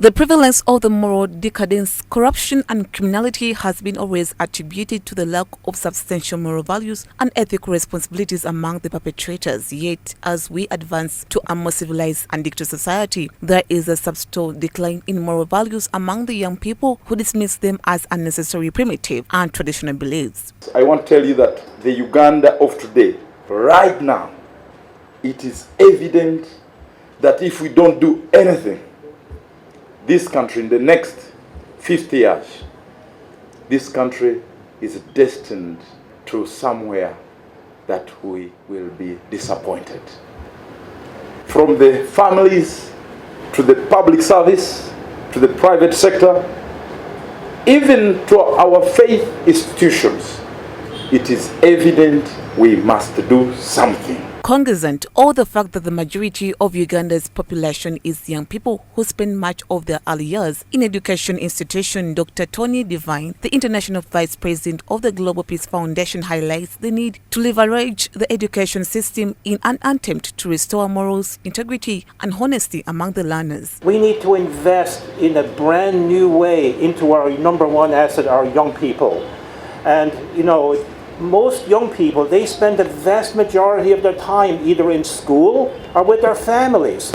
The prevalence of the moral decadence, corruption and criminality has been always attributed to the lack of substantial moral values and ethical responsibilities among the perpetrators. Yet, as we advance to a more civilized and digital society, there is a substantial decline in moral values among the young people who dismiss them as unnecessary, primitive and traditional beliefs. I want to tell you that the Uganda of today, right now, it is evident that if we don't do anything, this country, in the next 50 years, this country is destined to somewhere that we will be disappointed. From the families, to the public service, to the private sector, even to our faith institutions, it is evident we must do something. Cognizant of the fact that the majority of Uganda's population is young people who spend much of their early years in education institutions, Dr. Tony Devine, the International Vice President of the Global Peace Foundation, highlights the need to leverage the education system in an attempt to restore morals, integrity and honesty among the learners. We need to invest in a brand new way into our number one asset, our young people. And, most young people, they spend the vast majority of their time either in school or with their families.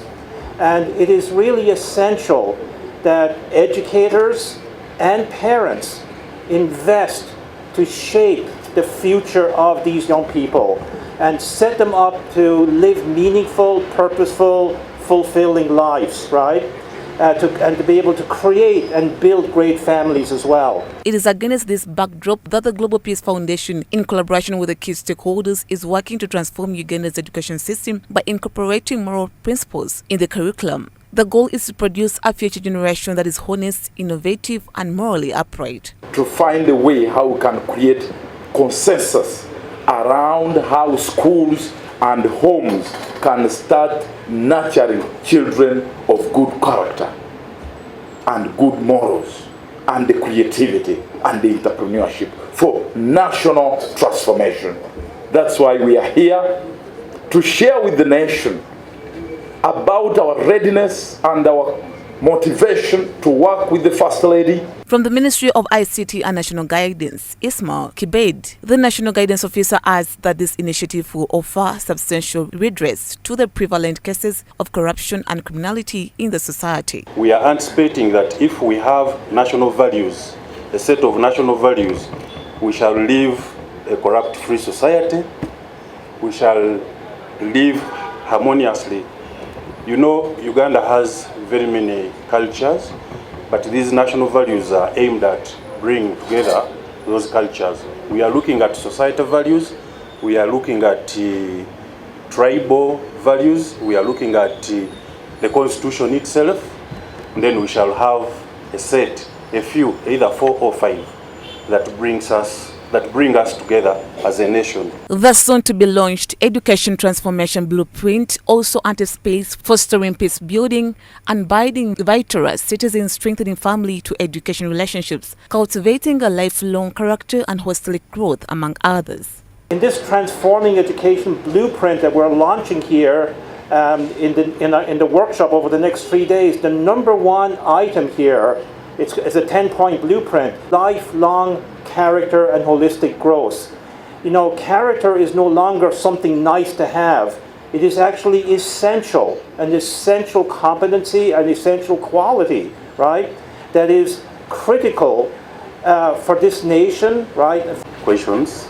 And it is really essential that educators and parents invest to shape the future of these young people and set them up to live meaningful, purposeful, fulfilling lives, right? And to be able to create and build great families as well. It is against this backdrop that the Global Peace Foundation, in collaboration with the key stakeholders, is working to transform Uganda's education system by incorporating moral principles in the curriculum. The goal is to produce a future generation that is honest, innovative, and morally upright. To find a way how we can create consensus around how schools and homes can start nurturing children of good character and good morals and the creativity and the entrepreneurship for national transformation. That's why we are here to share with the nation about our readiness and our motivation to work with the First Lady. From the Ministry of ICT and National Guidance, Ismail Kibed, the National Guidance Officer, adds that this initiative will offer substantial redress to the prevalent cases of corruption and criminality in the society. We are anticipating that if we have national values, a set of national values, we shall live a corrupt-free society, we shall live harmoniously. Uganda has very many cultures, but these national values are aimed at bringing together those cultures. We are looking at societal values, we are looking at tribal values, we are looking at the constitution itself, and then we shall have a few, either 4 or 5, that bring us together as a nation. The soon-to-be-launched Education Transformation Blueprint also anticipates fostering peace building and building virtuous citizens, strengthening family to education relationships, cultivating a lifelong character and holistic growth, among others. In this Transforming Education Blueprint that we're launching here in the workshop over the next 3 days, the number one item here is a 10-point blueprint: lifelong character and holistic growth. Character is no longer something nice to have. It is actually essential, an essential competency, an essential quality, right? That is critical for this nation, right? Questions?